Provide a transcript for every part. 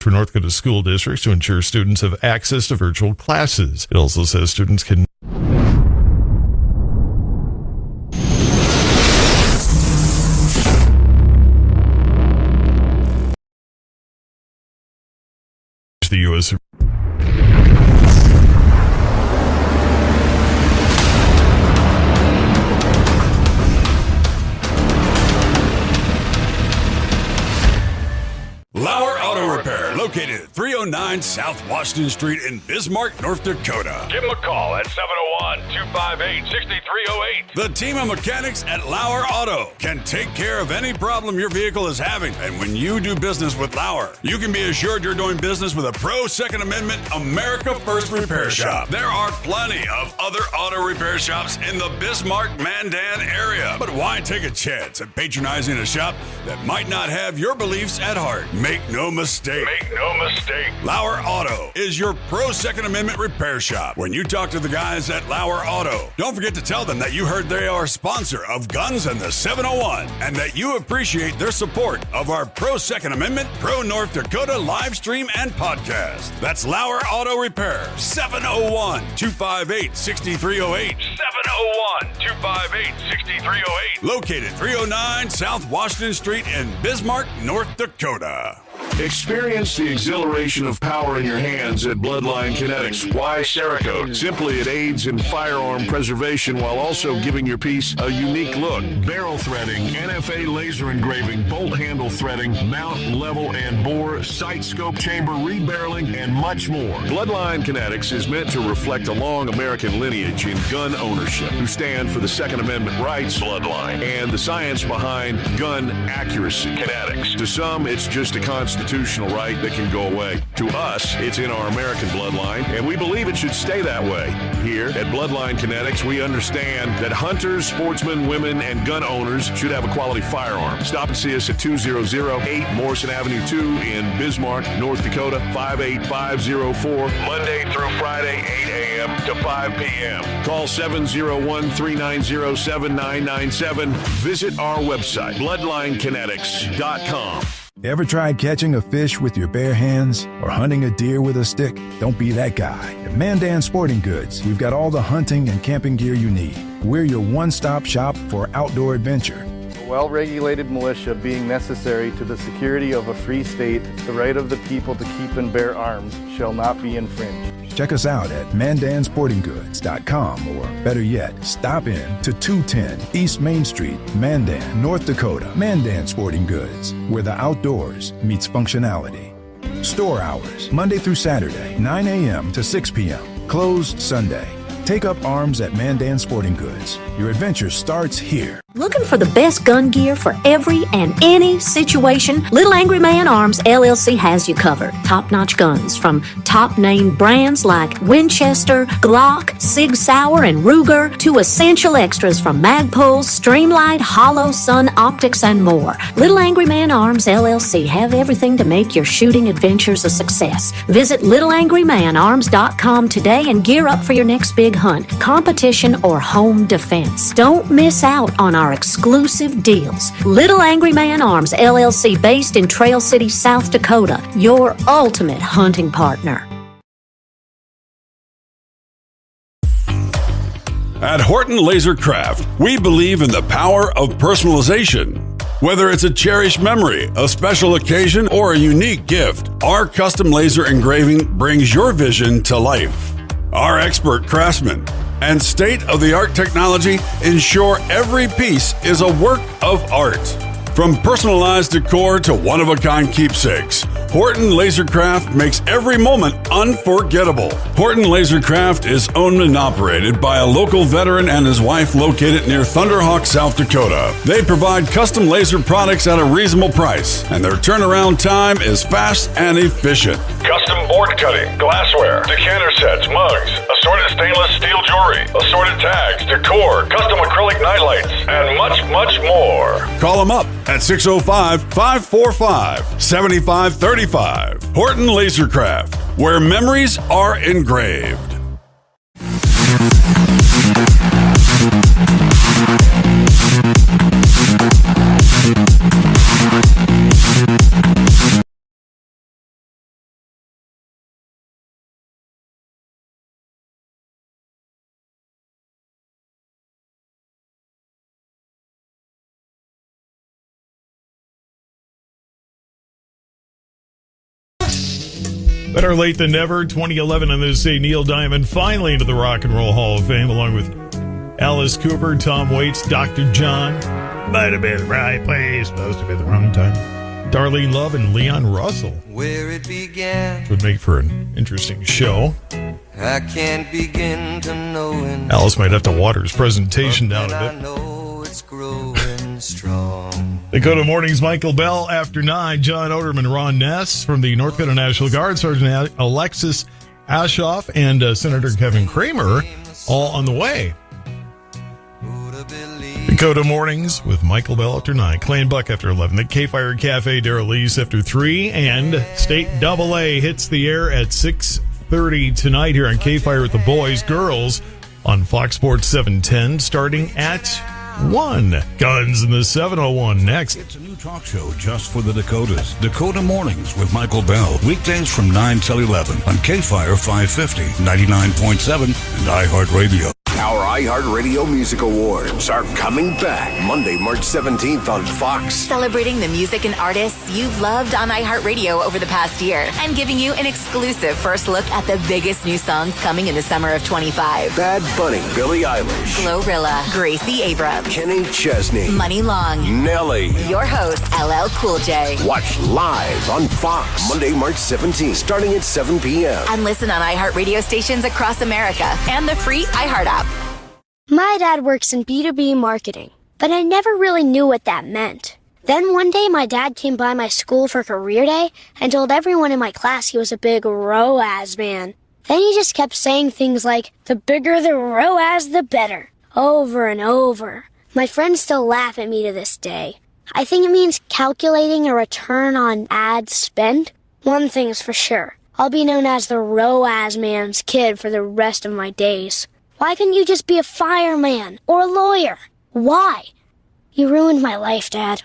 for North Dakota school districts to ensure students have access to virtual classes. It also says students can the U.S. Lauer Auto Repair, located at 309 South Washington Street in Bismarck, North Dakota. Give them a call at 701-258-6308. The team of mechanics at Lauer Auto can take care of any problem your vehicle is having. And when you do business with Lauer, you can be assured you're doing business with a pro Second Amendment America First repair shop. There are plenty of other auto repair shops in the Bismarck-Mandan area. But why take a chance at patronizing a shop that might not have your beliefs at heart? Make no mistake. Lauer Auto is your pro Second Amendment repair shop. When you talk to the guys at Lauer Auto, don't forget to tell them that you heard they are a sponsor of Guns and the 701 and that you appreciate their support of our pro Second Amendment, pro North Dakota live stream and podcast. That's Lauer Auto Repair, 701-258-6308. 701-258-6308. Located 309 South Washington Street in Bismarck, North Dakota. Experience the exhilaration of power in your hands at Bloodline Kinetics. Why Cerakote? Simply, it aids in firearm preservation while also giving your piece a unique look. Barrel threading, NFA laser engraving, bolt handle threading, mount, level, and bore, sight scope chamber, rebarreling, and much more. Bloodline Kinetics is meant to reflect a long American lineage in gun ownership, who stand for the Second Amendment rights, Bloodline, and the science behind gun accuracy. Kinetics. To some, it's just a constitutional right that can go away. To us, it's in our American bloodline, and we believe it should stay that way. Here at Bloodline Kinetics, we understand that hunters, sportsmen, women, and gun owners should have a quality firearm. Stop and see us at 2008 Morrison Avenue 2 in Bismarck, North Dakota, 58504, Monday through Friday, 8 a.m. to 5 p.m. Call 701-390-7997. Visit our website, bloodlinekinetics.com. Ever tried catching a fish with your bare hands or hunting a deer with a stick? Don't be that guy. At Mandan Sporting Goods, we've got all the hunting and camping gear you need. We're your one-stop shop for outdoor adventure. A well-regulated militia being necessary to the security of a free state, the right of the people to keep and bear arms shall not be infringed. Check us out at mandansportinggoods.com, or better yet, stop in to 210 East Main Street, Mandan, North Dakota. Mandan Sporting Goods, where the outdoors meets functionality. Store hours, Monday through Saturday, 9 a.m. to 6 p.m. Closed Sunday. Take up arms at Mandan Sporting Goods. Your adventure starts here. Looking for the best gun gear for every and any situation? Little Angry Man Arms LLC has you covered. Top-notch guns from top-name brands like Winchester, Glock, Sig Sauer, and Ruger to essential extras from Magpul, Streamlight, Hollow, Sun Optics, and more. Little Angry Man Arms LLC have everything to make your shooting adventures a success. Visit littleangrymanarms.com today and gear up for your next big hunt, competition, or home defense. Don't miss out on our exclusive deals. Little Angry Man Arms LLC, based in Trail City, South Dakota, your ultimate hunting partner. At Horton Laser Craft, we believe in the power of personalization. Whether it's a cherished memory, a special occasion, or a unique gift, our custom laser engraving brings your vision to life. Our expert craftsmen and state-of-the-art technology ensure every piece is a work of art. From personalized decor to one-of-a-kind keepsakes, Horton Lasercraft makes every moment unforgettable. Horton Lasercraft is owned and operated by a local veteran and his wife located near Thunderhawk, South Dakota. They provide custom laser products at a reasonable price, and their turnaround time is fast and efficient. Custom board cutting, glassware, decanter sets, mugs, assorted stainless steel jewelry, assorted tags, decor, custom acrylic nightlights, and much, much more. Call them up at 605-545-7535. Horton Lasercraft, where memories are engraved. Better late than never. 2011 on this day, Neil Diamond finally into the Rock and Roll Hall of Fame, along with Alice Cooper, Tom Waits, Dr. John. Might have been the right place, supposed to be the wrong time. Darlene Love and Leon Russell. Where it began, Would make for an interesting show. I can't begin to know. Alice might have to water his presentation down a I bit. know it's growing strong. Dakota Mornings, Michael Bell after 9, John Oderman, Ron Ness from the North Dakota National Guard, Sergeant Alexis Ashoff, and Senator Kevin Kramer, all on the way. Dakota Mornings with Michael Bell after 9, Clay and Buck after 11, the K-Fire Cafe, Daryl Lease after 3, and State AA hits the air at 6:30 tonight here on K-Fire with the boys, girls on Fox Sports 710, starting at 1. Guns in the 701 next. It's a new talk show just for the Dakotas. Dakota Mornings with Michael Bell. Weekdays from 9 till 11 on K-Fire 550, 99.7, and iHeartRadio. Our iHeartRadio Music Awards are coming back Monday, March 17th on Fox. Celebrating the music and artists you've loved on iHeartRadio over the past year and giving you an exclusive first look at the biggest new songs coming in the summer of 25. Bad Bunny, Billie Eilish, Glorilla, Gracie Abrams, Kenny Chesney, Money Long, Nelly. Your host, LL Cool J. Watch live on Fox Monday, March 17th, starting at 7 p.m. And listen on iHeartRadio stations across America and the free iHeart app. My dad works in B2B marketing, but I never really knew what that meant. Then one day my dad came by my school for career day and told everyone in my class he was a big ROAS man. Then he just kept saying things like, the bigger the ROAS, the better, over and over. My friends still laugh at me to this day. I think it means calculating a return on ad spend. One thing's for sure, I'll be known as the ROAS man's kid for the rest of my days. Why couldn't you just be a fireman or a lawyer? Why? You ruined my life, Dad.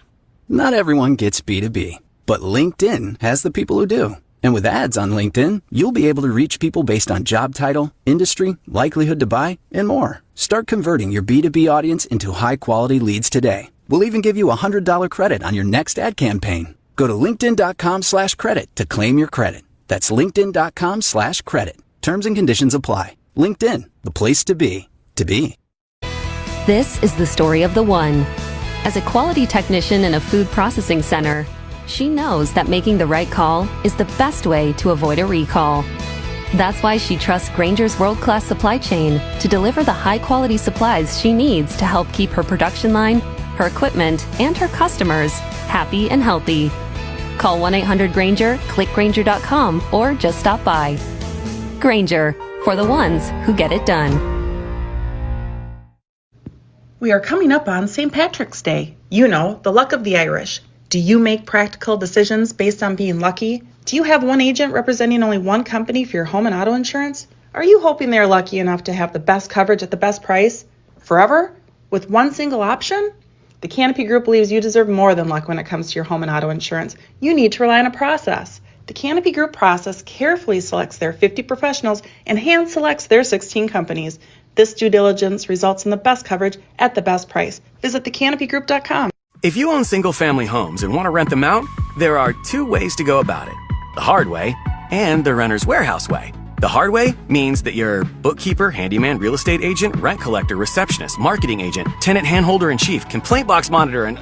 Not everyone gets B2B, but LinkedIn has the people who do. And with ads on LinkedIn, you'll be able to reach people based on job title, industry, likelihood to buy, and more. Start converting your B2B audience into high-quality leads today. We'll even give you a $100 credit on your next ad campaign. Go to linkedin.com/credit to claim your credit. That's linkedin.com/credit. Terms and conditions apply. LinkedIn, the place to be, to be. This is the story of the one. As a quality technician in a food processing center, she knows that making the right call is the best way to avoid a recall. That's why she trusts Grainger's world-class supply chain to deliver the high-quality supplies she needs to help keep her production line, her equipment, and her customers happy and healthy. Call 1-800-GRAINGER, click Grainger.com, or just stop by. Grainger, for the ones who get it done. We are coming up on St. Patrick's Day. You know, the luck of the Irish. Do you make practical decisions based on being lucky? Do you have one agent representing only one company for your home and auto insurance? Are you hoping they're lucky enough to have the best coverage at the best price? Forever? With one single option? The Canopy Group believes you deserve more than luck when it comes to your home and auto insurance. You need to rely on a process. The Canopy Group process carefully selects their 50 professionals and hand selects their 16 companies. This due diligence results in the best coverage at the best price. Visit thecanopygroup.com. If you own single-family homes and want to rent them out, there are two ways to go about it. The hard way and the renter's warehouse way. The hard way means that your bookkeeper, handyman, real estate agent, rent collector, receptionist, marketing agent, tenant handholder-in-chief, complaint box monitor, and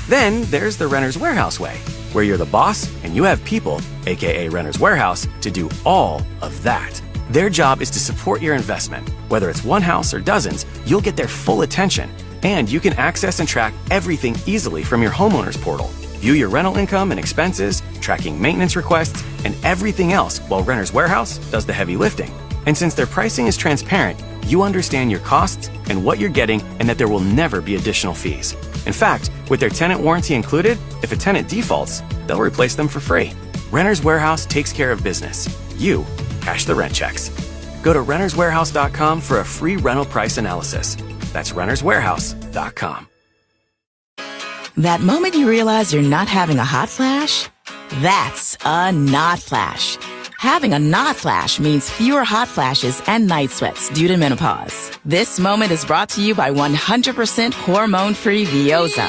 Then there's the renter's warehouse way, where you're the boss and you have people, aka Renter's Warehouse, to do all of that. Their job is to support your investment. Whether it's one house or dozens, you'll get their full attention. And you can access and track everything easily from your homeowner's portal. View your rental income and expenses, tracking maintenance requests, and everything else while Renter's Warehouse does the heavy lifting. And since their pricing is transparent, you understand your costs and what you're getting, and that there will never be additional fees. In fact, with their tenant warranty included, if a tenant defaults, they'll replace them for free. Renter's Warehouse takes care of business. You cash the rent checks. Go to renterswarehouse.com for a free rental price analysis. That's renterswarehouse.com. That moment you realize you're not having a hot flash? That's a not flash. Having a not flash means fewer hot flashes and night sweats due to menopause. This moment is brought to you by 100% hormone-free Vioza.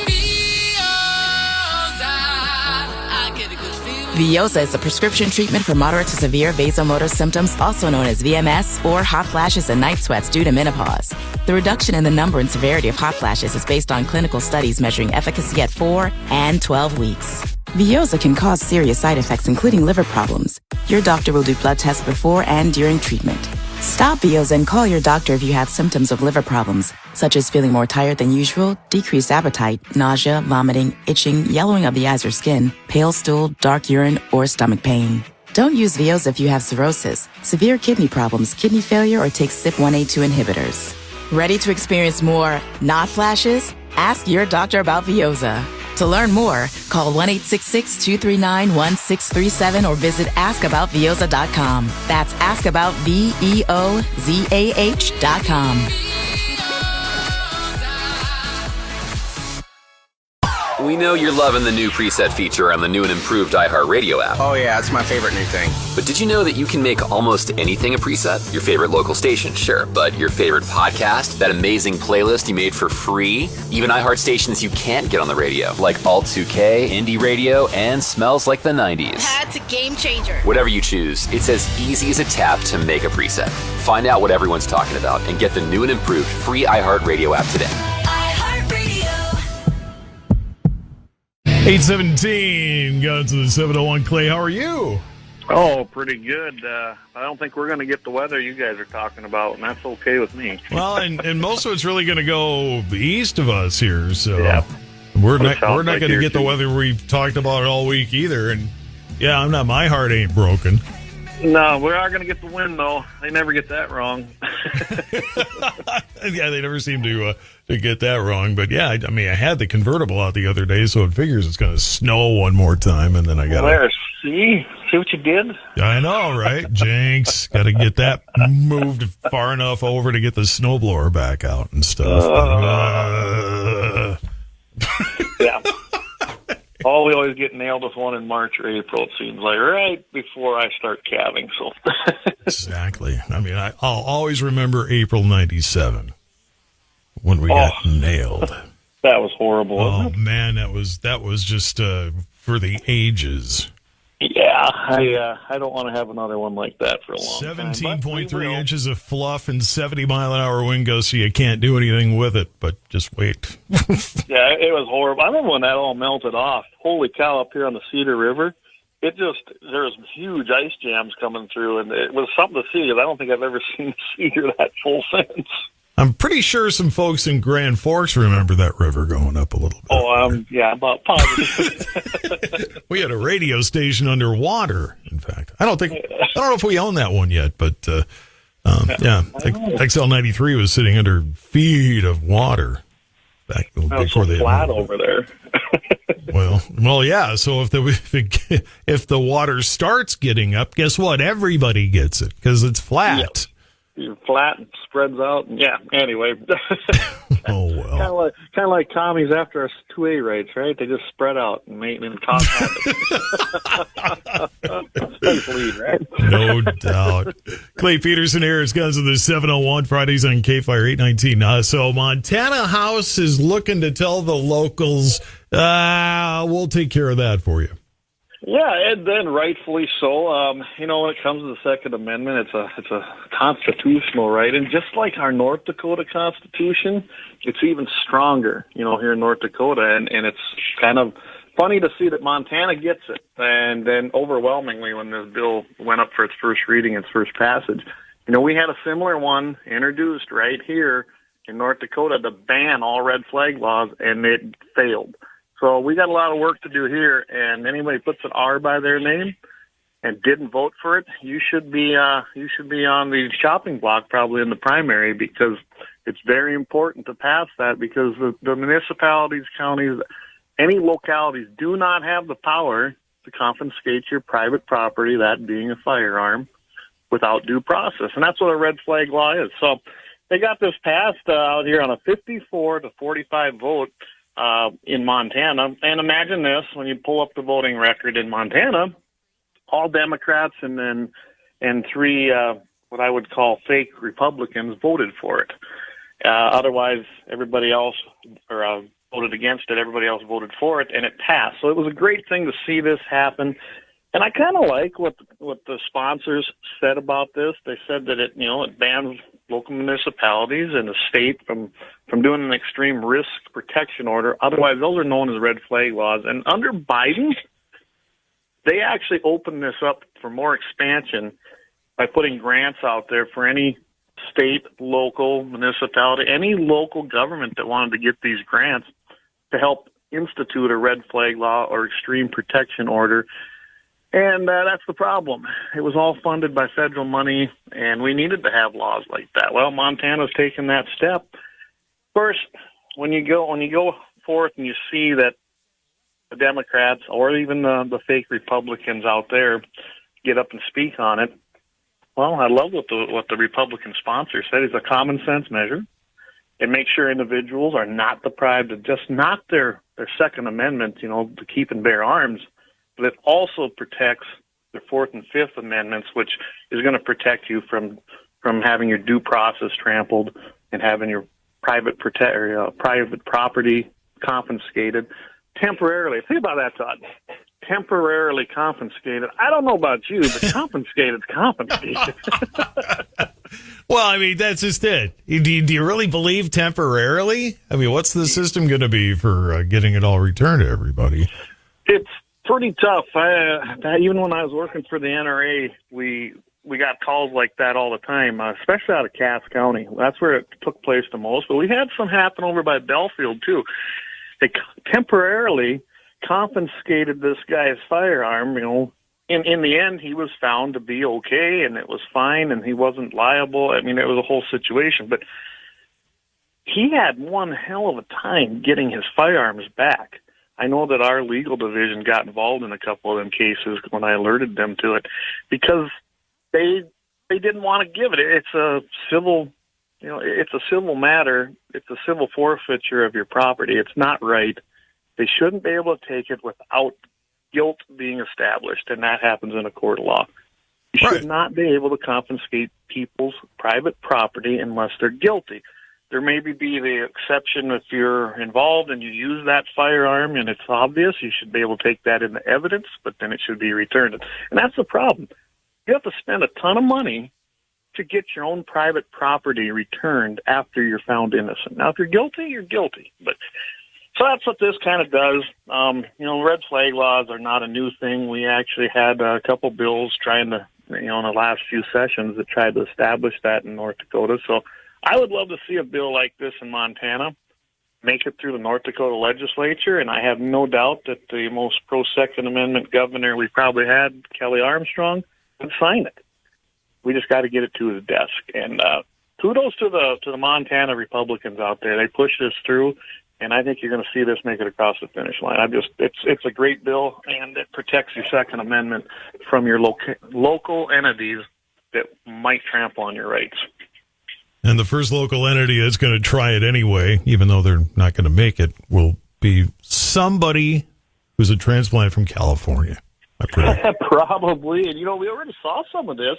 Veoza is a prescription treatment for moderate to severe vasomotor symptoms, also known as VMS, or hot flashes and night sweats due to menopause. The reduction in the number and severity of hot flashes is based on clinical studies measuring efficacy at 4 and 12 weeks. Veoza can cause serious side effects, including liver problems. Your doctor will do blood tests before and during treatment. Stop Veoza and call your doctor if you have symptoms of liver problems, such as feeling more tired than usual, decreased appetite, nausea, vomiting, itching, yellowing of the eyes or skin, pale stool, dark urine, or stomach pain. Don't use Veoza if you have cirrhosis, severe kidney problems, kidney failure, or take CYP1A2 inhibitors. Ready to experience more not flashes? Ask your doctor about Veoza. To learn more, call 1-866-239-1637 or visit askaboutveoza.com. That's askaboutveozah.com. We know you're loving the new preset feature on the new and improved iHeartRadio app. Oh yeah, it's my favorite new thing. But did you know that you can make almost anything a preset? Your favorite local station, sure, but your favorite podcast, that amazing playlist you made for free, even iHeart stations you can't get on the radio, like Alt 2K, Indie Radio, and Smells Like the 90s. That's a game changer. Whatever you choose, it's as easy as a tap to make a preset. Find out what everyone's talking about and get the new and improved free iHeartRadio app today. 817 going to the 701. Clay, how are you? Oh, pretty good. I don't think we're going to get the weather you guys are talking about, and that's okay with me. Well, and most of it's really going to go east of us here, so yeah. we're not going to get the weather we've talked about all week either. And yeah, my heart ain't broken. No, we are going to get the wind, though. They never get that wrong. Yeah, they never seem to get that wrong. But yeah, I had the convertible out the other day, so it figures it's going to snow one more time, and then I got to... See what you did? I know, right? Jinx. Got to get that moved far enough over to get the snowblower back out and stuff. Yeah. We always get nailed with one in March or April, it seems like, right before I start calving. So Exactly. I'll always remember April 97 when we got nailed. That was horrible. Oh, man, that was just for the ages. Yeah, I don't want to have another one like that for a long 17.3 inches of fluff and 70-mile-an-hour wind gusts, so you can't do anything with it, but just wait. Yeah, it was horrible. I remember when that all melted off. Holy cow, up here on the Cedar River, there was huge ice jams coming through, and it was something to see, because I don't think I've ever seen Cedar that full since. I'm pretty sure some folks in Grand Forks remember that river going up a little bit. Yeah, about positive. We had a radio station underwater, in fact. I don't know if we own that one yet, but XL93 was sitting under feet of water back before they flat over there. Well, yeah. So if the water starts getting up, guess what? Everybody gets it because it's flat. Yep. You're flat and spreads out. Yeah. Anyway. Oh well. Kind of like commies after us 2A rates, right? They just spread out and cause nice lead, right? No doubt. Clay Peterson here. It's Guns of the 701 Fridays on K-Fire 819. So Montana House is looking to tell the locals, we'll take care of that for you. Yeah, and then rightfully so. When it comes to the Second Amendment, it's a constitutional right, and just like our North Dakota Constitution, it's even stronger. Here in North Dakota, and it's kind of funny to see that Montana gets it, and then overwhelmingly when this bill went up for its first reading, its first passage, we had a similar one introduced right here in North Dakota to ban all red flag laws, and it failed. So we got a lot of work to do here, and anybody puts an R by their name and didn't vote for it, you should be on the chopping block probably in the primary, because it's very important to pass that, because the municipalities, counties, any localities do not have the power to confiscate your private property, that being a firearm, without due process. And that's what a red flag law is. So they got this passed out here on a 54-45 vote in Montana. And imagine this, when you pull up the voting record in Montana, all Democrats and three what I would call fake Republicans voted for it. Otherwise, everybody else voted against it. Everybody else voted for it, and it passed. So it was a great thing to see this happen. And I kind of like what the sponsors said about this. They said that it bans local municipalities and the state from doing an extreme risk protection order. Otherwise, those are known as red flag laws. And under Biden, they actually opened this up for more expansion by putting grants out there for any state, local, municipality, any local government that wanted to get these grants to help institute a red flag law or extreme protection order. And that's the problem. It was all funded by federal money, and we needed to have laws like that. Well, Montana's taken that step. Of course, when you go forth and you see that the Democrats or even the fake Republicans out there get up and speak on it, well, I love what the Republican sponsor said. It's a common sense measure. It makes sure individuals are not deprived of just not their Second Amendment, to keep and bear arms, but it also protects their Fourth and Fifth Amendments, which is going to protect you from having your due process trampled and having your private property confiscated temporarily. Think about that, Todd. Temporarily confiscated. I don't know about you, but confiscated is confiscated. Well, I mean, that's just it. Do you really believe temporarily? I mean, what's the system going to be for getting it all returned to everybody? It's pretty tough. Even when I was working for the NRA, we got calls like that all the time, especially out of Cass County. That's where it took place the most. But we had some happen over by Belfield, too. They temporarily confiscated this guy's firearm. In the end, he was found to be okay, and it was fine, and he wasn't liable. I mean, it was a whole situation. But he had one hell of a time getting his firearms back. I know that our legal division got involved in a couple of them cases when I alerted them to it, because they didn't want to give it. It's a civil, it's a civil matter. It's a civil forfeiture of your property. It's not right. They shouldn't be able to take it without guilt being established, and that happens in a court of law. You should not be able to confiscate people's private property unless they're guilty. There may be the exception if you're involved and you use that firearm and it's obvious, you should be able to take that into evidence, but then it should be returned. And that's the problem. You have to spend a ton of money to get your own private property returned after you're found innocent. Now, if you're guilty, you're guilty. So that's what this kind of does. Red flag laws are not a new thing. We actually had a couple bills trying to, in the last few sessions that tried to establish that in North Dakota. So I would love to see a bill like this in Montana make it through the North Dakota legislature, and I have no doubt that the most pro-Second Amendment governor we probably had, Kelly Armstrong, would sign it. We just got to get it to his desk. And kudos to the Montana Republicans out there. They pushed this through, and I think you're going to see this make it across the finish line. It's a great bill, and it protects your Second Amendment from your local entities that might trample on your rights. And the first local entity that's going to try it anyway, even though they're not going to make it, will be somebody who's a transplant from California. Probably. And, we already saw some of this.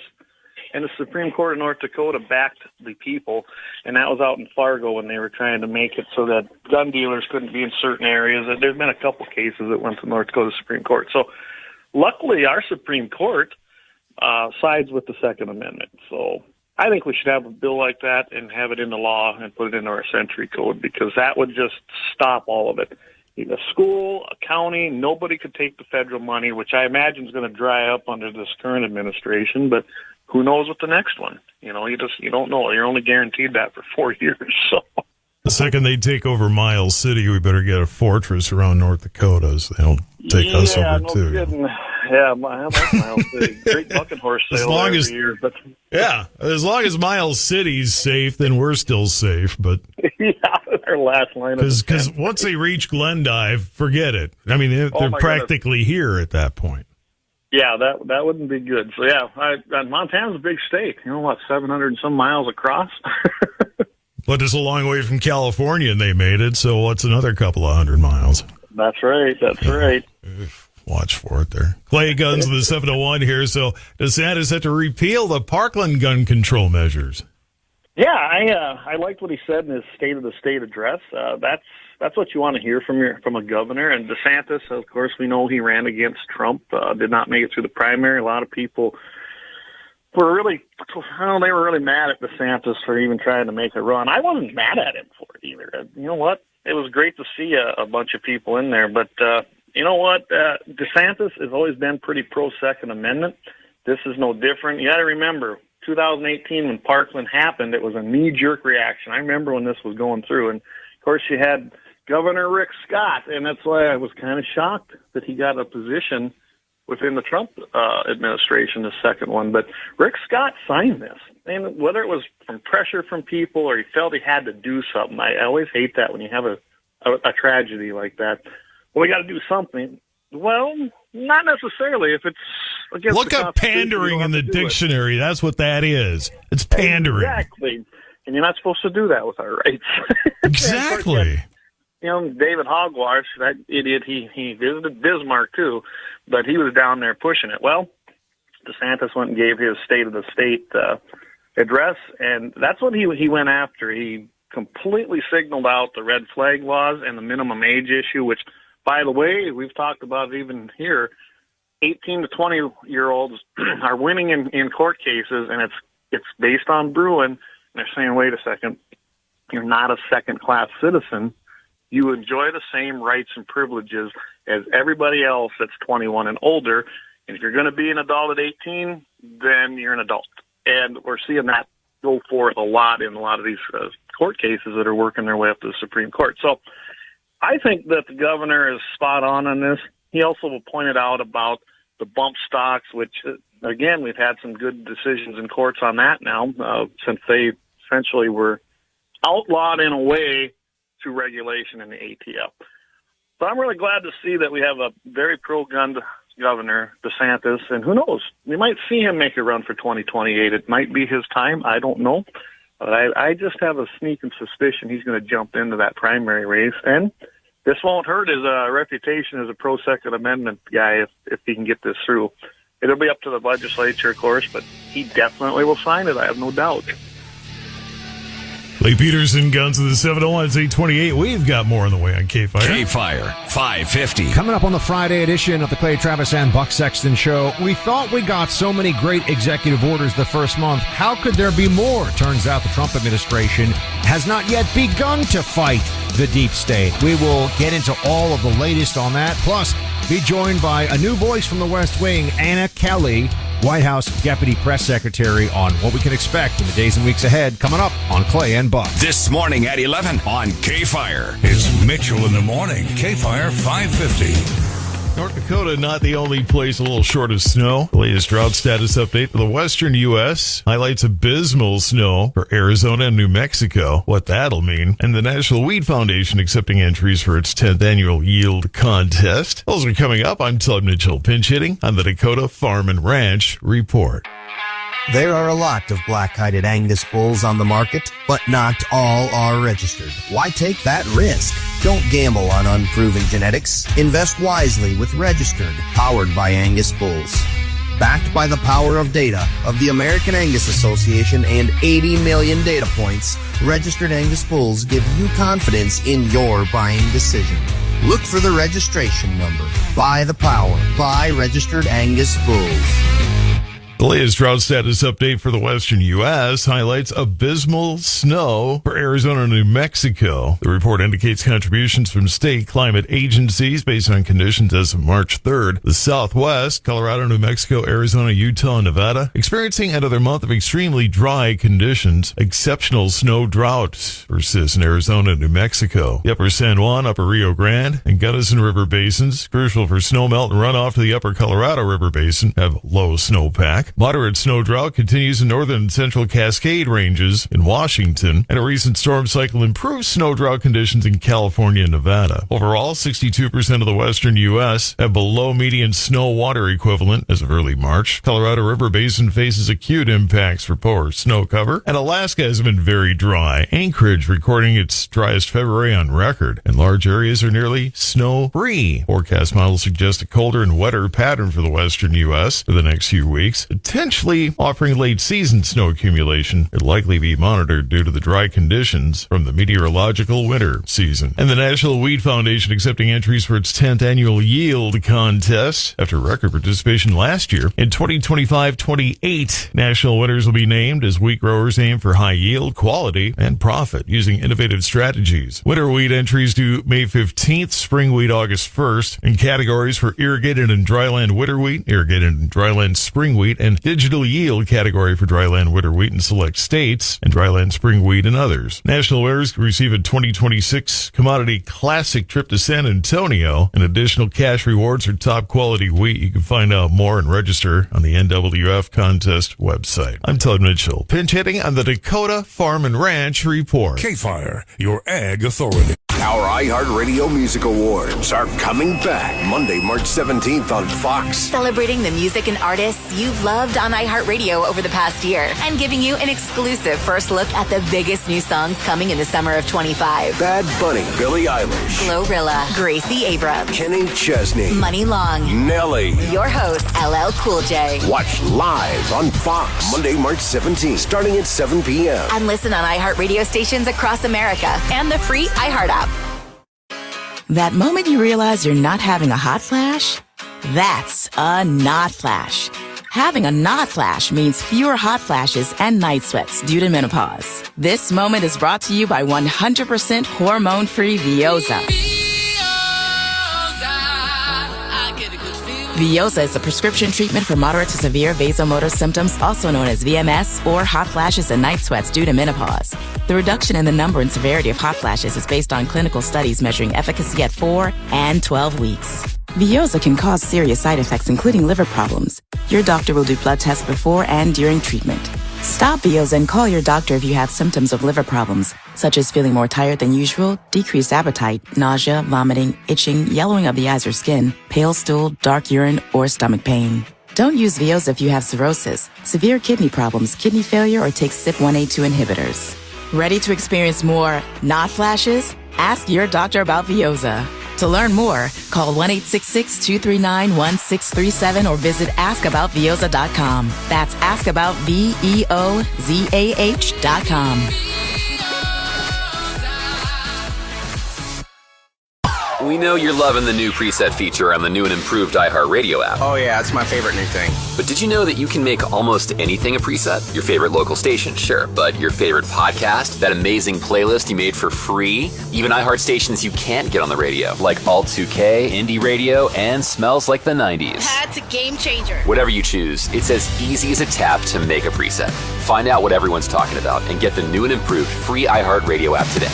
And the Supreme Court of North Dakota backed the people, and that was out in Fargo when they were trying to make it so that gun dealers couldn't be in certain areas. There's been a couple cases that went to North Dakota Supreme Court. So luckily our Supreme Court sides with the Second Amendment. So I think we should have a bill like that and have it in the law and put it into our century code, because that would just stop all of it. A school, a county, nobody could take the federal money, which I imagine is going to dry up under this current administration, but who knows with the next one? You don't know. You're only guaranteed that for 4 years. So the second they take over Miles City, we better get a fortress around North Dakota so they'll take us over too. Kidding. Yeah, I like Miles City. Great bucket horse sale every year. But yeah, as long as Miles City's safe, then we're still safe. But yeah, our last line. Because once they reach Glendive, forget it. I mean, they're practically here at that point. Yeah, that wouldn't be good. So yeah, Montana's a big state. 700 and some miles across. But it's a long way from California, and they made it. So what's another couple of 100 miles? That's right. Watch for it there. Clay Guns with the 701 here. So DeSantis had to repeal the Parkland gun control measures. Yeah, I liked what he said in his State of the State address. That's That's what you want to hear from a governor. And DeSantis, of course, we know he ran against Trump, did not make it through the primary. A lot of people were really, they were really mad at DeSantis for even trying to make a run. I wasn't mad at him for it either. You know what? It was great to see a bunch of people in there. But you know what? DeSantis has always been pretty pro-Second Amendment. This is no different. You got to remember, 2018 when Parkland happened, it was a knee-jerk reaction. I remember when this was going through. And, of course, you had Governor Rick Scott, and that's why I was kind of shocked that he got a position within the Trump administration, the second one. But Rick Scott signed this. And whether it was from pressure from people or he felt he had to do something, I always hate that when you have a tragedy like that. Well, we got to do something. Well, not necessarily if it's against Look the up pandering in the dictionary. That's what that is. It's pandering. Exactly. And you're not supposed to do that with our rights. Exactly. You know, David Hogwash, that idiot, he visited Bismarck too, but he was down there pushing it. Well, DeSantis went and gave his State of the State address, and that's what he went after. He completely signaled out the red flag laws and the minimum age issue, which, by the way, we've talked about even here, 18 to 20-year-olds are winning in court cases, and it's based on Bruin. And they're saying, wait a second, you're not a second-class citizen. You enjoy the same rights and privileges as everybody else that's 21 and older. And if you're going to be an adult at 18, then you're an adult. And we're seeing that go forth a lot in a lot of these court cases that are working their way up to the Supreme Court. So I think that the governor is spot on this. He also pointed out about the bump stocks, which, again, we've had some good decisions in courts on that now, since they essentially were outlawed in a way through regulation in the ATF. So I'm really glad to see that we have a very pro-gun governor, DeSantis, and who knows, we might see him make a run for 2028. It might be his time. I don't know. But I just have a sneaking suspicion he's going to jump into that primary race. And this won't hurt his reputation as a pro-Second Amendment guy if he can get this through. It'll be up to the legislature, of course, but he definitely will sign it. I have no doubt. Lee Peterson, Guns of the 701, it's 828. We've got more on the way on K-Fire. K-Fire, 550. Coming up on the Friday edition of the Clay Travis and Buck Sexton Show, we thought we got so many great executive orders the first month. How could there be more? Turns out the Trump administration has not yet begun to fight the deep state. We will get into all of the latest on that. Plus, be joined by a new voice from the West Wing, Anna Kelly, White House Deputy Press Secretary, on what we can expect in the days and weeks ahead, coming up on Clay and Buck. This morning at 11 on K-Fire. It's Mitchell in the morning. K-Fire 550. North Dakota, not the only place a little short of snow. The latest drought status update for the western U.S. highlights abysmal snow for Arizona and New Mexico. What that'll mean. And the National Wheat Foundation accepting entries for its 10th annual yield contest. Those are coming up. I'm Todd Mitchell, pinch hitting on the Dakota Farm and Ranch Report. There are a lot of black-hided Angus bulls on the market, but not all are registered. Why take that risk? Don't gamble on unproven genetics. Invest wisely with Registered, powered by Angus bulls. Backed by the power of data of the American Angus Association and 80 million data points, Registered Angus bulls give you confidence in your buying decision. Look for the registration number. Buy the power. Buy Registered Angus bulls. The latest drought status update for the western U.S. highlights abysmal snow for Arizona and New Mexico. The report indicates contributions from state climate agencies based on conditions as of March 3rd. The Southwest, Colorado, New Mexico, Arizona, Utah, and Nevada, experiencing another month of extremely dry conditions. Exceptional snow drought persists in Arizona and New Mexico. The upper San Juan, upper Rio Grande, and Gunnison River basins, crucial for snowmelt and runoff to the upper Colorado River basin, have low snowpack. Moderate snow drought continues in northern and central Cascade ranges in Washington, and a recent storm cycle improves snow drought conditions in California and Nevada. Overall, 62% of the western U.S. have below median snow water equivalent as of early March. Colorado River Basin faces acute impacts for poor snow cover, and Alaska has been very dry. Anchorage recording its driest February on record, and large areas are nearly snow-free. Forecast models suggest a colder and wetter pattern for the western U.S. for the next few weeks. The potentially offering late season snow accumulation. It'll likely be monitored due to the dry conditions from the meteorological winter season. And the National Wheat Foundation accepting entries for its 10th annual yield contest after record participation last year. In 2025-28, national winners will be named as wheat growers aim for high yield, quality, and profit using innovative strategies. Winter wheat entries due May 15th, spring wheat August 1st, in categories for irrigated and dryland winter wheat, irrigated and dryland spring wheat, and digital yield category for dryland winter wheat in select states, and dryland spring wheat in others. National winners can receive a 2026 Commodity Classic trip to San Antonio and additional cash rewards for top quality wheat. You can find out more and register on the NWF contest website. I'm Todd Mitchell, pinch hitting on the Dakota Farm and Ranch Report. K-Fire, your ag authority. Our iHeartRadio Music Awards are coming back Monday, March 17th on Fox. Celebrating the music and artists you've loved on iHeartRadio over the past year and giving you an exclusive first look at the biggest new songs coming in the summer of 25. Bad Bunny, Billie Eilish, Glorilla, Gracie Abrams, Kenny Chesney, Money Long, Nelly. Your host, LL Cool J. Watch live on Fox Monday, March 17th, starting at 7 p.m. And listen on iHeartRadio stations across America and the free iHeart app. That moment you realize you're not having a hot flash? That's a not flash. Having a not flash means fewer hot flashes and night sweats due to menopause. This moment is brought to you by 100% hormone-free Vioza. Vioza is a prescription treatment for moderate to severe vasomotor symptoms, also known as VMS, or hot flashes and night sweats due to menopause. The reduction in the number and severity of hot flashes is based on clinical studies measuring efficacy at 4 and 12 weeks. Vioza can cause serious side effects, including liver problems. Your doctor will do blood tests before and during treatment. Stop Vioza and call your doctor if you have symptoms of liver problems, such as feeling more tired than usual, decreased appetite, nausea, vomiting, itching, yellowing of the eyes or skin, pale stool, dark urine, or stomach pain. Don't use Vioza if you have cirrhosis, severe kidney problems, kidney failure, or take CYP1A2 inhibitors. Ready to experience more not flashes? Ask your doctor about Vioza. To learn more, call 1-866-239-1637 or visit askaboutvioza.com. That's askaboutvioza.com. We know you're loving the new preset feature on the new and improved iHeartRadio app. Oh yeah, it's my favorite new thing. But did you know that you can make almost anything a preset? Your favorite local station, sure, but your favorite podcast, that amazing playlist you made for free, even iHeart stations you can't get on the radio, like Alt 2K, Indie Radio, and Smells Like the 90s. That's a game changer. Whatever you choose, it's as easy as a tap to make a preset. Find out what everyone's talking about and get the new and improved free iHeartRadio app today.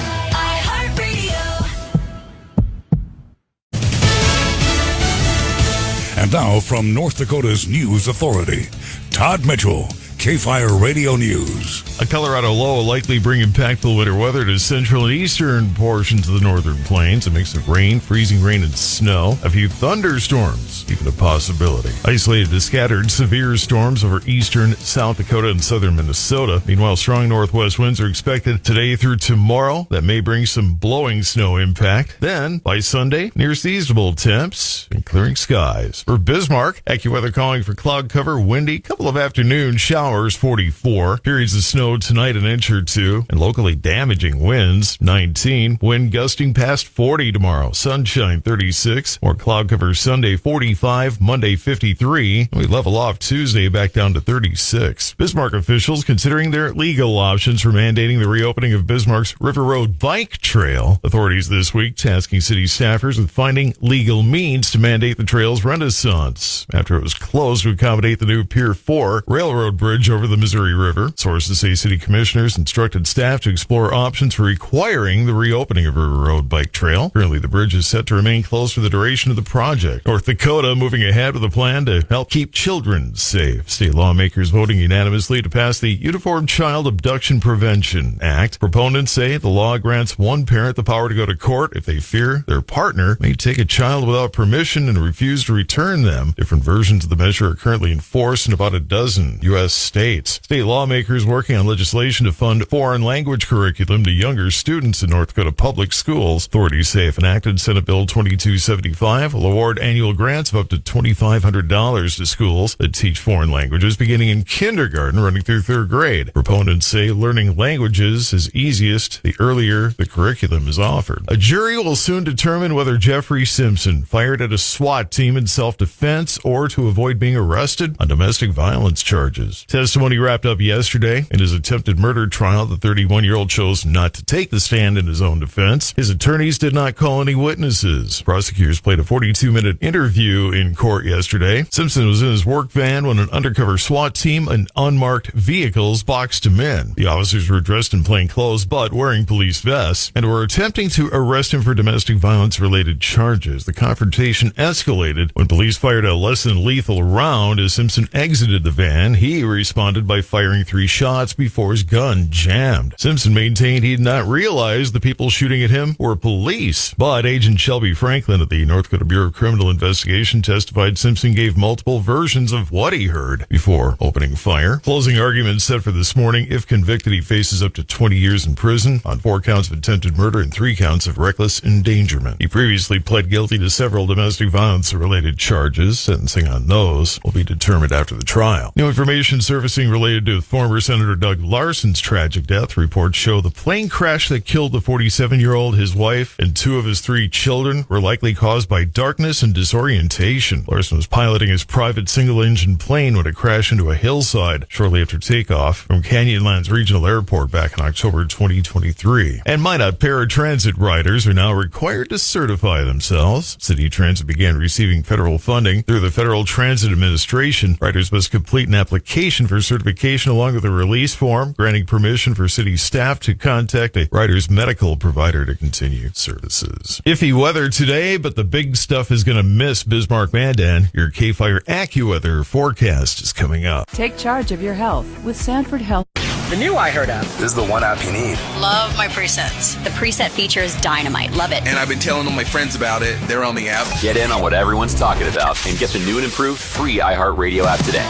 And now from North Dakota's news authority, Todd Mitchell, K-Fire Radio News. A Colorado low will likely bring impactful winter weather to central and eastern portions of the northern plains. A mix of rain, freezing rain, and snow. A few thunderstorms, even a possibility. Isolated to scattered severe storms over eastern South Dakota and southern Minnesota. Meanwhile, strong northwest winds are expected today through tomorrow. That may bring some blowing snow impact. Then, by Sunday, near seasonable temps and clearing skies. For Bismarck, AccuWeather calling for cloud cover, windy, couple of afternoon showers, 44. Periods of snow tonight, an inch or two, and locally damaging winds, 19. Wind gusting past 40 tomorrow. Sunshine, 36. More cloud cover Sunday, 45. Monday, 53. We level off Tuesday back down to 36. Bismarck officials considering their legal options for mandating the reopening of Bismarck's River Road Bike Trail. Authorities this week tasking city staffers with finding legal means to mandate the trail's renaissance after it was closed to accommodate the new Pier 4 railroad bridge over the Missouri River. Sources say city commissioners instructed staff to explore options for requiring the reopening of River Road Bike Trail. Currently, the bridge is set to remain closed for the duration of the project. North Dakota moving ahead with a plan to help keep children safe. State lawmakers voting unanimously to pass the Uniform Child Abduction Prevention Act. Proponents say the law grants one parent the power to go to court if they fear their partner may take a child without permission and refuse to return them. Different versions of the measure are currently in force in about a dozen U.S. States. State lawmakers working on legislation to fund foreign language curriculum to younger students in North Dakota public schools. Authorities say if enacted, Senate Bill 2275 will award annual grants of up to $2,500 to schools that teach foreign languages beginning in kindergarten running through third grade. Proponents say learning languages is easiest the earlier the curriculum is offered. A jury will soon determine whether Jeffrey Simpson fired at a SWAT team in self-defense or to avoid being arrested on domestic violence charges. Testimony wrapped up yesterday. In his attempted murder trial, the 31-year-old chose not to take the stand in his own defense. His attorneys did not call any witnesses. Prosecutors played a 42-minute interview in court yesterday. Simpson was in his work van when an undercover SWAT team and unmarked vehicles boxed him in. The officers were dressed in plain clothes but wearing police vests and were attempting to arrest him for domestic violence-related charges. The confrontation escalated when police fired a less than lethal round as Simpson exited the van. He responded by firing 3 shots before his gun jammed. Simpson maintained he did not realize the people shooting at him were police, but Agent Shelby Franklin at the North Dakota Bureau of Criminal Investigation testified Simpson gave multiple versions of what he heard before opening fire. Closing arguments set for this morning. If convicted, he faces up to 20 years in prison on 4 counts of attempted murder and 3 counts of reckless endangerment. He previously pled guilty to several domestic violence-related charges. Sentencing on those will be determined after the trial. New information surfacing related to former Senator Doug Larson's tragic death. Reports show the plane crash that killed the 47-year-old, his wife, and 2 of his 3 children were likely caused by darkness and disorientation. Larson was piloting his private single-engine plane when it crashed into a hillside shortly after takeoff from Canyonlands Regional Airport back in October 2023. And Minot paratransit riders are now required to certify themselves. City Transit began receiving federal funding through the Federal Transit Administration. Riders must complete an application for certification along with a release form, granting permission for city staff to contact a rider's medical provider to continue services. Iffy weather today, but the big stuff is going to miss Bismarck Mandan. Your K-Fire AccuWeather forecast is coming up. Take charge of your health with Sanford Health. The new iHeart app. This is the one app you need. Love my presets. The preset feature is dynamite. Love it. And I've been telling all my friends about it. They're on the app. Get in on what everyone's talking about and get the new and improved free iHeartRadio app today.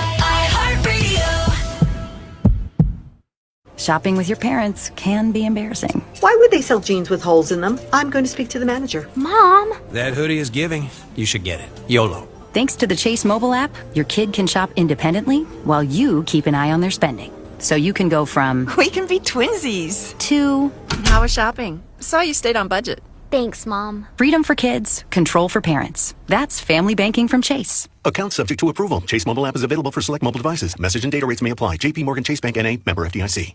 Shopping with your parents can be embarrassing. Why would they sell jeans with holes in them? I'm going to speak to the manager. Mom! That hoodie is giving. You should get it. YOLO. Thanks to the Chase mobile app, your kid can shop independently while you keep an eye on their spending. So you can go from we can be twinsies to how was shopping? Saw you stayed on budget. Thanks, Mom. freedom for kids, control for parents. That's family banking from Chase. Account subject to approval. Chase mobile app is available for select mobile devices. Message and data rates may apply. JP Morgan Chase Bank N.A. member FDIC.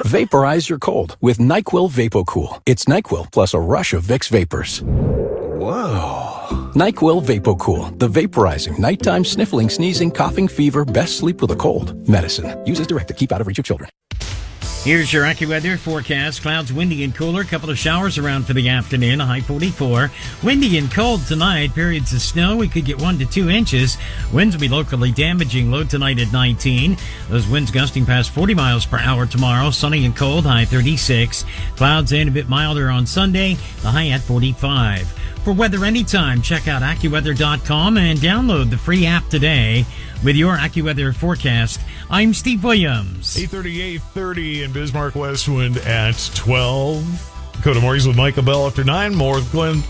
Vaporize your cold with NyQuil VapoCool. It's NyQuil plus a rush of Vicks vapors. Whoa. NyQuil VapoCool, the vaporizing, nighttime sniffling, sneezing, coughing, fever, best sleep with a cold medicine. Use as directed. Keep out of reach of children. Here's your AccuWeather forecast. Clouds windy and cooler. A couple of showers around for the afternoon. A high 44. Windy and cold tonight. Periods of snow. We could get 1 to 2 inches. Winds will be locally damaging. Low tonight at 19. Those winds gusting past 40 miles per hour tomorrow. Sunny and cold. High 36. Clouds and a bit milder on Sunday. The high at 45. For weather anytime, check out AccuWeather.com and download the free app today. With your AccuWeather forecast, I'm Steve Williams. 8:30 in Bismarck, West wind at 12. Dakota Mornings with Michael Bell after 9. More with Gluns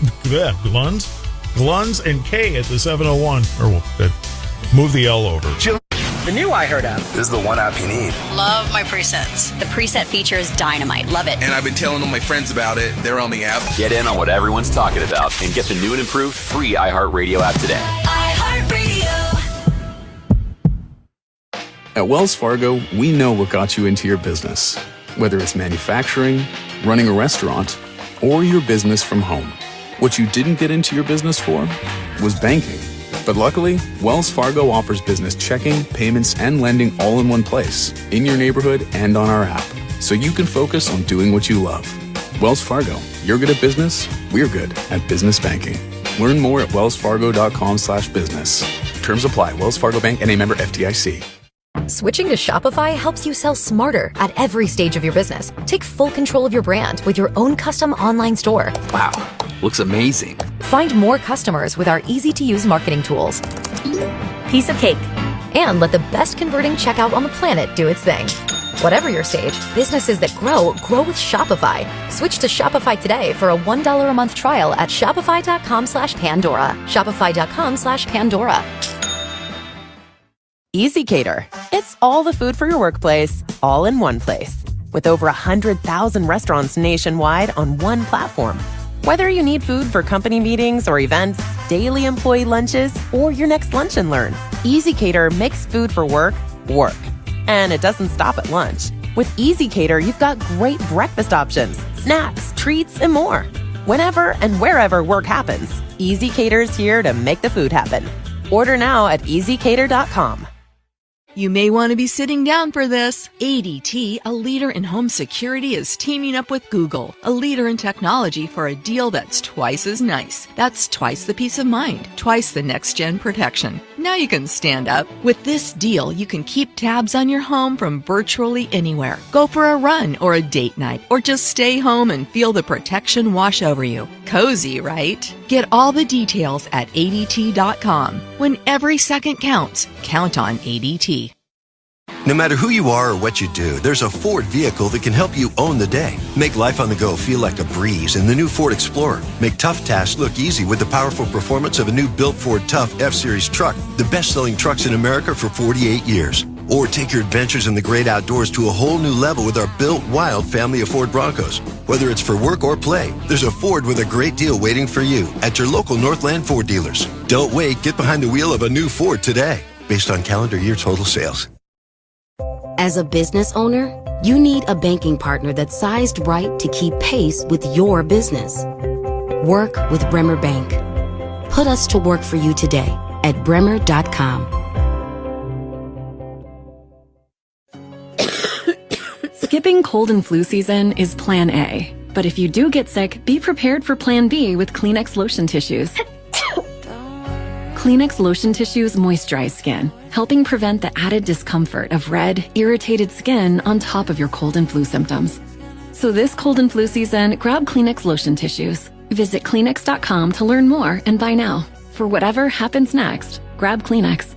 and K at the 701. Or move the L over. The new iHeart app. This is the one app you need. Love my presets. The preset feature is dynamite. Love it. And I've been telling all my friends about it. They're on the app. Get in on what everyone's talking about and get the new and improved free iHeartRadio app today. At Wells Fargo, we know what got you into your business. Whether it's manufacturing, running a restaurant, or your business from home. What you didn't get into your business for was banking. But luckily, Wells Fargo offers business checking, payments, and lending all in one place, in your neighborhood and on our app, so you can focus on doing what you love. Wells Fargo, you're good at business, we're good at business banking. Learn more at wellsfargo.com/business. Terms apply. Wells Fargo Bank, N.A. member FDIC. Switching to Shopify helps you sell smarter at every stage of your business. Take full control of your brand with your own custom online store. Wow, looks amazing. Find more customers with our easy-to-use marketing tools. Piece of cake. and let the best converting checkout on the planet do its thing. Whatever your stage, businesses that grow with Shopify. Switch to Shopify today for a $1 a month trial at shopify.com/Pandora. Shopify.com/Pandora. EasyCater. It's all the food for your workplace, all in one place. With over 100,000 restaurants nationwide on one platform. Whether you need food for company meetings or events, daily employee lunches, or your next lunch and learn, EasyCater makes food for work, work. And it doesn't stop at lunch. With EasyCater, you've got great breakfast options, snacks, treats, and more. Whenever and wherever work happens, EasyCater's here to make the food happen. Order now at easycater.com. You may want to be sitting down for this. ADT, a leader in home security, is teaming up with Google, a leader in technology, for a deal that's twice as nice. That's twice the peace of mind, twice the next-gen protection. Now you can stand up. With this deal, you can keep tabs on your home from virtually anywhere. Go for a run or a date night, or just stay home and feel the protection wash over you. Cozy, right? Get all the details at ADT.com. When every second counts, count on ADT. No matter who you are or what you do, there's a Ford vehicle that can help you own the day. Make life on the go feel like a breeze in the new Ford Explorer. Make tough tasks look easy with the powerful performance of a new built Ford Tough F-Series truck, the best-selling trucks in America for 48 years. Or take your adventures in the great outdoors to a whole new level with our Built Wild family of Ford Broncos. Whether it's for work or play, there's a Ford with a great deal waiting for you at your local Northland Ford dealers. Don't wait. Get behind the wheel of a new Ford today, based on calendar year total sales. As a business owner, you need a banking partner that's sized right to keep pace with your business. Work with Bremer Bank. Put us to work for you today at bremer.com. Skipping cold and flu season is plan A. But if you do get sick, be prepared for plan B with Kleenex lotion tissues. Kleenex lotion tissues moisturize skin, helping prevent the added discomfort of red, irritated skin on top of your cold and flu symptoms. So this cold and flu season, grab Kleenex lotion tissues. Visit Kleenex.com to learn more and buy now. For whatever happens next, grab Kleenex.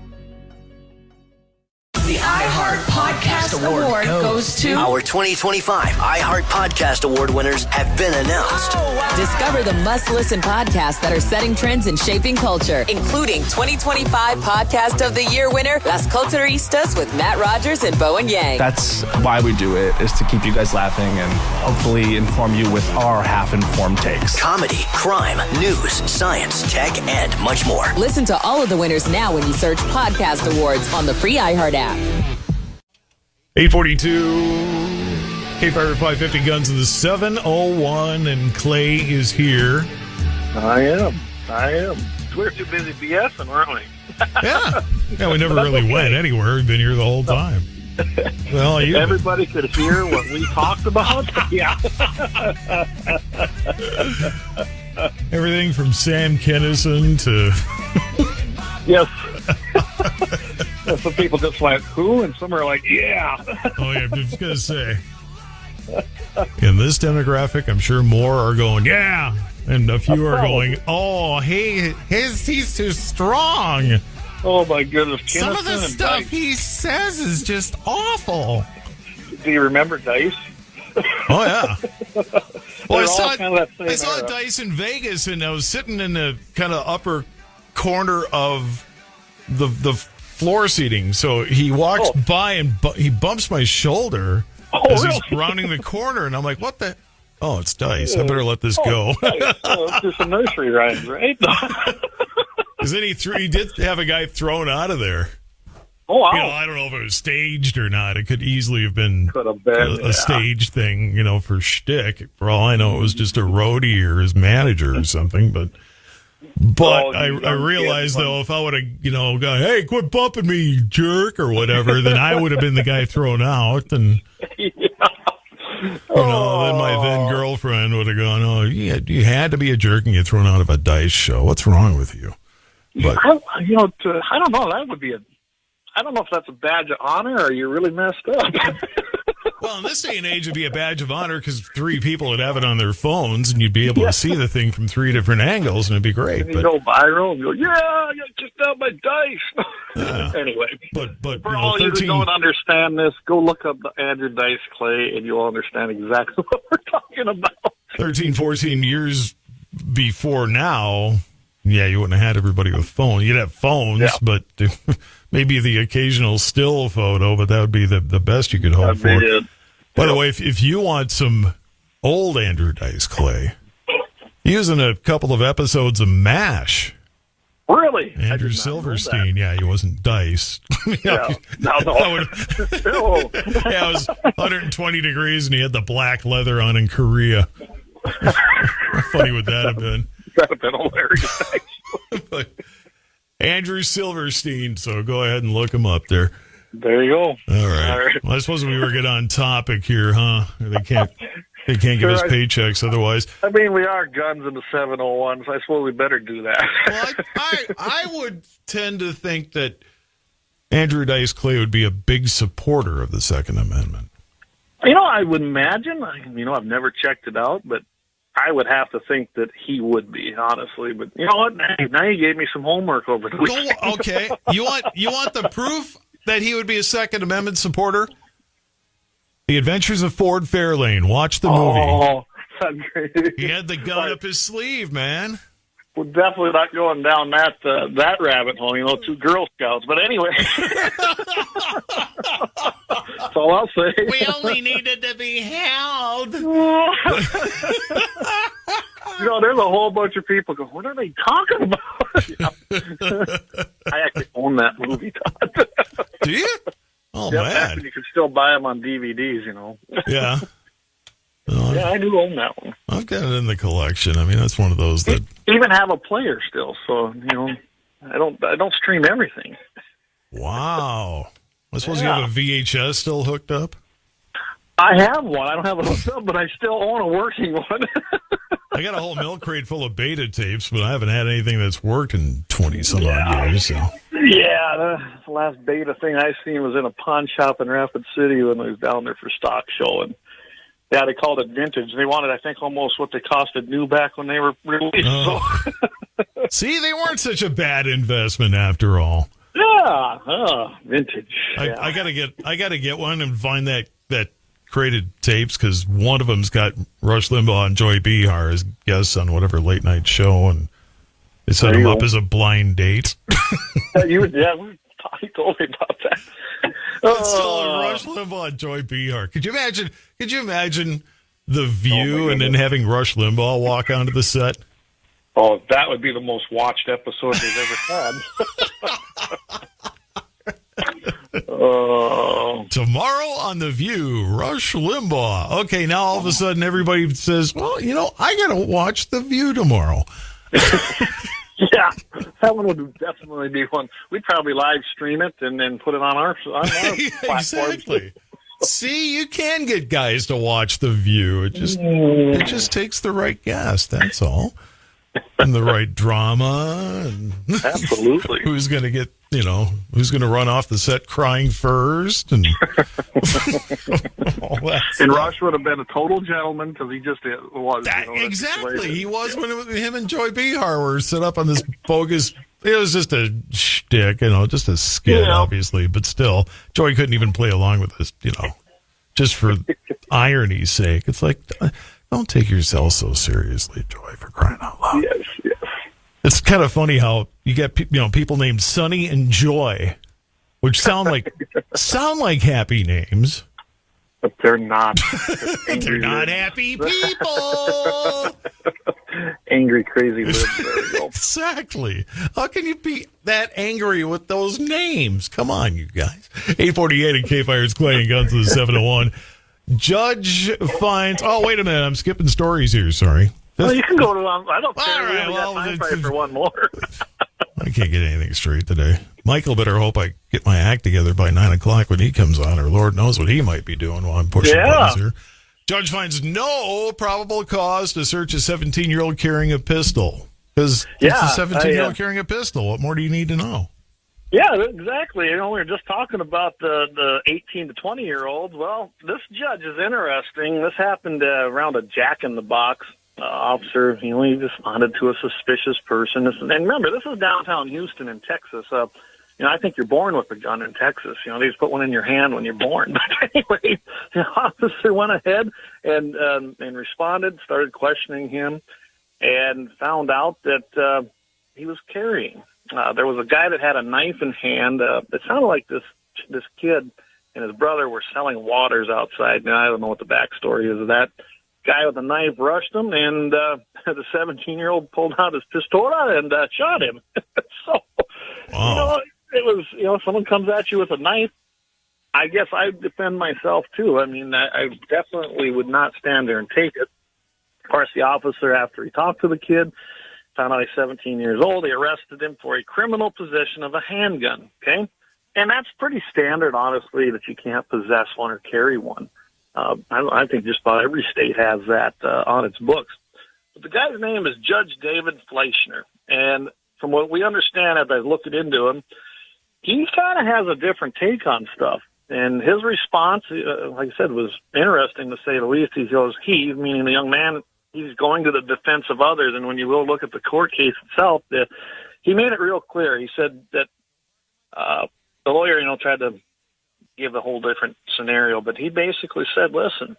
The iHeart Podcast Award goes to... Our 2025 iHeart Podcast Award winners have been announced. Discover the must-listen podcasts that are setting trends and shaping culture, including 2025 Podcast of the Year winner, Las Culturistas with Matt Rogers and Bowen Yang. That's why we do it, is to keep you guys laughing and hopefully inform you with our half-informed takes. Comedy, crime, news, science, tech, and much more. Listen to all of the winners now when you search Podcast Awards on the free iHeart app. 842 K-Fire 550 Guns in the 701, and Clay is here. I am. We're too busy BSing, aren't we? Yeah, we never really went anywhere. We've been here the whole time. Well, everybody could hear what we talked about. Yeah. Everything from Sam Kinison to... Yes. Some people just like, who? And some are like, yeah. Oh, yeah, I'm just going to say. In this demographic, I'm sure more are going, yeah. And a few are going, oh, hey, he's too strong. Oh, my goodness. Some of the stuff he says is just awful. Do you remember Dice? Oh, yeah. Well, I saw era. Dice in Vegas, and I was sitting in the kind of upper corner of the floor seating. So he walks by and he bumps my shoulder as he's rounding the corner, and I'm like, what the? Oh, it's Dice. I better let this go. It's just a nursery rhyme, right? Because then he did have a guy thrown out of there. Oh, wow. I don't know if it was staged or not. It could easily have been a stage thing, for shtick. For all I know, it was just a roadie or his manager or something. But I realized, though, if I would have, gone, hey, quit bumping me, you jerk, or whatever, then I would have been the guy thrown out. And, then my then girlfriend would have gone, oh, yeah, you had to be a jerk and get thrown out of a Dice show. What's wrong with you? But I don't know. That would be I don't know if that's a badge of honor or you really messed up. Well, in this day and age, it'd be a badge of honor because 3 people would have it on their phones, and you'd be able to see the thing from 3 different angles, and it'd be great. And you go viral and go, I just got my dice. Anyway, but for all you who don't understand this, go look up the Andrew Dice Clay, and you'll understand exactly what we're talking about. 13, 14 years before now, you wouldn't have had everybody with phones. You'd have phones, but maybe the occasional still photo, but that would be the best you could hope for. By the way, if you want some old Andrew Dice Clay, using a couple of episodes of MASH. Really? Andrew Silverstein. Yeah, he wasn't Dice. No. It was 120 degrees, and he had the black leather on in Korea. How funny would that have been? That would have been hilarious. But Andrew Silverstein, so go ahead and look him up there. There you go. All right. Well, I suppose we were getting on topic here, huh? They can't give us paychecks otherwise. I mean, we are guns in the 701, so I suppose we better do that. Well, I would tend to think that Andrew Dice Clay would be a big supporter of the Second Amendment. I would imagine. I've never checked it out, but I would have to think that he would be, honestly. But you know what? Now you gave me some homework over the weekend. Okay. You want the proof that he would be a Second Amendment supporter? The Adventures of Ford Fairlane. Watch the movie. Oh, that's great. He had the gun up his sleeve, man. We're definitely not going down that rabbit hole, 2 Girl Scouts. But anyway. That's all I'll say. We only needed to be held. There's a whole bunch of people going, what are they talking about? I actually own that movie, Todd. Do you? Oh, man. You can still buy them on DVDs, Yeah. Yeah, I do own that one. I've got it in the collection. I mean, that's one of those that... Even have a player still, so, I don't stream everything. Wow. I suppose you have a VHS still hooked up? I have one. I don't have it hooked up, but I still own a working one. I got a whole milk crate full of beta tapes, but I haven't had anything that's worked in 20-some-odd years. So. Yeah, the last beta thing I seen was in a pawn shop in Rapid City when I was down there for stock show, and they called it vintage. They wanted, I think, almost what they costed new back when they were released. Oh. So. See, they weren't such a bad investment after all. Yeah, vintage. I gotta get one and find that crated tapes because one of them's got Rush Limbaugh and Joy Behar as guests on whatever late night show, and they set them up as a blind date. He told me about that. It's still Rush Limbaugh and Joy Behar. Could you imagine The View and then having Rush Limbaugh walk onto the set? Oh, that would be the most watched episode they've ever had. Tomorrow on The View, Rush Limbaugh. Okay, now all of a sudden everybody says, well, I got to watch The View tomorrow. Yeah, that one would definitely be one. We'd probably live stream it and then put it on our platform. Exactly. See, you can get guys to watch The View. It just takes the right guest, that's all. And the right drama. And absolutely. Who's going to get, who's going to run off the set crying first. And all that and Rush would have been a total gentleman because he just was. Exactly. He was when him and Joy Behar were set up on this bogus. It was just a shtick, just a skit, obviously. But still, Joy couldn't even play along with this, just for irony's sake. It's like, don't take yourself so seriously, Joy, for crying out loud. Yes. It's kind of funny how you get people named Sunny and Joy, which sound like happy names, but they're not. They're not happy people. Angry, crazy libs. There we go. Exactly. How can you be that angry with those names? Come on, you guys. 848 and K-Fire's Clay and Guns of the 701. Judge finds... Oh, wait a minute. I'm skipping stories here. Sorry. Well, you can go to... I don't care. All right, got time for one more. I can't get anything straight today. Michael better hope I get my act together by 9 o'clock when he comes on, or Lord knows what he might be doing while I'm pushing buttons here. Judge finds no probable cause to search a 17-year-old carrying a pistol. Because it's a 17-year-old carrying a pistol. What more do you need to know? Yeah, exactly. We were just talking about the 18 to 20-year-olds. Well, this judge is interesting. This happened around a jack-in-the-box officer. He responded to a suspicious person. And remember, this is downtown Houston in Texas. I think you're born with a gun in Texas. They just put one in your hand when you're born. But anyway, the officer went ahead and responded, started questioning him, and found out that he was carrying. There was a guy that had a knife in hand. It sounded like this kid and his brother were selling waters outside. Now, I don't know what the backstory is of that. Guy with a knife rushed him, and the 17-year-old pulled out his pistola and shot him. So, wow. It was, if someone comes at you with a knife, I guess I'd defend myself, too. I mean, I definitely would not stand there and take it. Of course, the officer, after he talked to the kid, found out he's 17 years old. They arrested him for a criminal possession of a handgun, okay? And that's pretty standard, honestly, that you can't possess one or carry one. I think just about every state has that on its books. But the guy's name is Judge David Fleischner. And from what we understand, as I looked into him, he kind of has a different take on stuff. And his response, like I said, was interesting to say the least. He goes, meaning the young man, he's going to the defense of others. And when you will look at the court case itself, he made it real clear. He said that the lawyer, tried to give a whole different scenario, but he basically said, listen,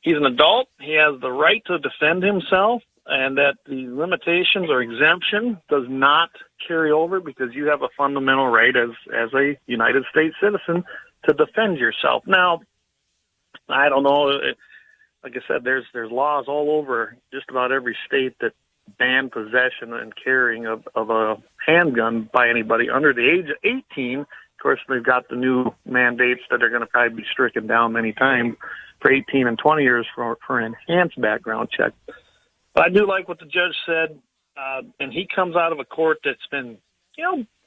he's an adult. He has the right to defend himself, and that the limitations or exemption does not carry over because you have a fundamental right as a United States citizen to defend yourself. Now, I don't know. Like I said, there's laws all over just about every state that ban possession and carrying of a handgun by anybody under the age of 18. Of course, they've got the new mandates that are going to probably be stricken down many times for 18 and 20 years for an enhanced background check. But I do like what the judge said, and he comes out of a court that's been,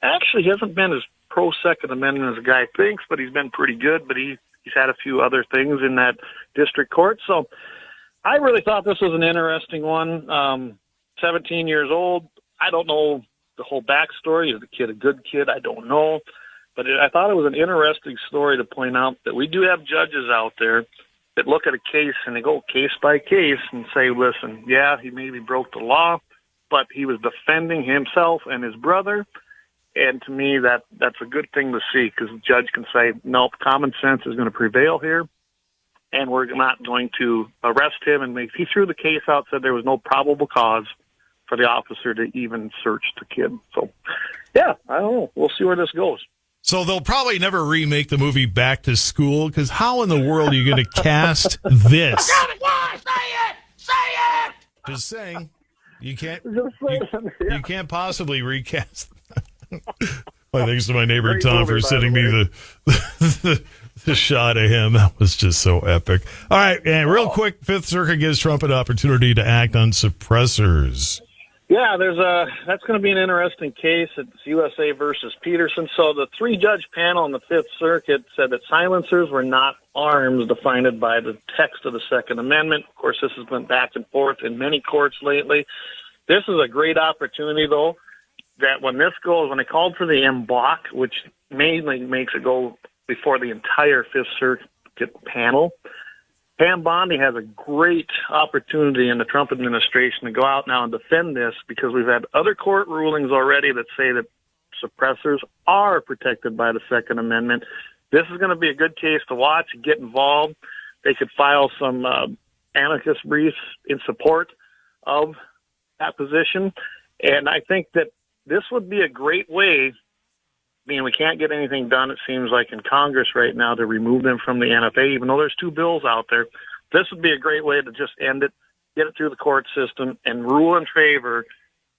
actually hasn't been as pro-Second Amendment as a guy thinks, but he's been pretty good, but he's had a few other things in that district court. So I really thought this was an interesting one. 17 years old. I don't know the whole backstory. Is the kid a good kid? I don't know. But I thought it was an interesting story to point out that we do have judges out there that look at a case and they go case by case and say, listen, yeah, he maybe broke the law, but he was defending himself and his brother. And to me, that's a good thing to see because the judge can say, nope, common sense is going to prevail here, and we're not going to arrest him. And he threw the case out, said there was no probable cause for the officer to even search the kid. So, yeah, I don't know. We'll see where this goes. So they'll probably never remake the movie Back to School, because how in the world are you going to cast this? Say it! Just saying. You can't possibly recast. My thanks to my neighbor Great Tom movie, for sending me the shot of him. That was just so epic. All right, and real quick, Fifth Circuit gives Trump an opportunity to act on suppressors. Yeah, that's going to be an interesting case. It's USA versus Peterson. So the three-judge panel in the Fifth Circuit said that silencers were not arms defined by the text of the Second Amendment. Of course, this has been back and forth in many courts lately. This is a great opportunity, though, that when they called for the en bloc, which mainly makes it go before the entire Fifth Circuit panel, Pam Bondi has a great opportunity in the Trump administration to go out now and defend this, because we've had other court rulings already that say that suppressors are protected by the Second Amendment. This is going to be a good case to watch and get involved. They could file some amicus briefs in support of that position. And I think that this would be a great way. I mean, we can't get anything done, it seems like, in Congress right now to remove them from the NFA, even though there's two bills out there. This would be a great way to just end it, get it through the court system, and rule in favor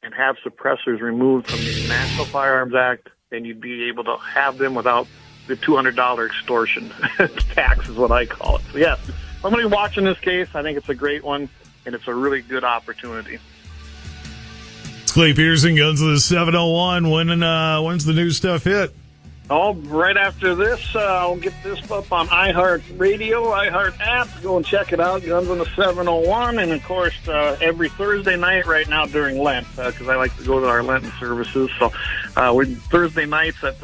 and have suppressors removed from the National Firearms Act, and you'd be able to have them without the $200 extortion tax is what I call it. So, yes, I'm going to be watching this case. I think it's a great one, and it's a really good opportunity. Clay Pearson, Guns of the 701. When's the new stuff hit? Oh, right after this, I'll get this up on iHeart Radio, iHeart app. Go and check it out, Guns on the 701. And, of course, every Thursday night right now during Lent, because I like to go to our Lenten services. So we're Thursday nights at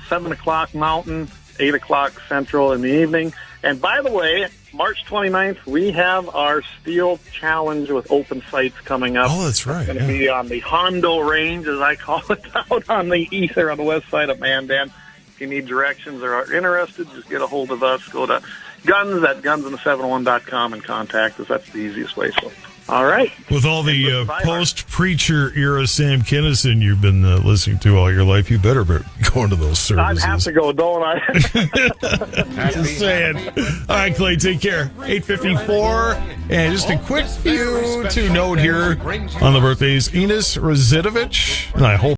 7 o'clock Mountain, 8 o'clock Central in the evening. And, by the way, March 29th, we have our Steel Challenge with open sights coming up. Oh, that's right. It's going to be on the Hondo Range, as I call it, out on the east or on the west side of Mandan. If you need directions or are interested, just get a hold of us. Go to guns@gunsandthe701.com and contact us. That's the easiest way. So, all right. With all the post-preacher era Sam Kinison you've been listening to all your life, you better be going to those services. I'd have to go, don't I? Just saying. All right, Clay, take care. 8:54. And just a quick few to note here on the birthdays. Enos Razidovich, and I hope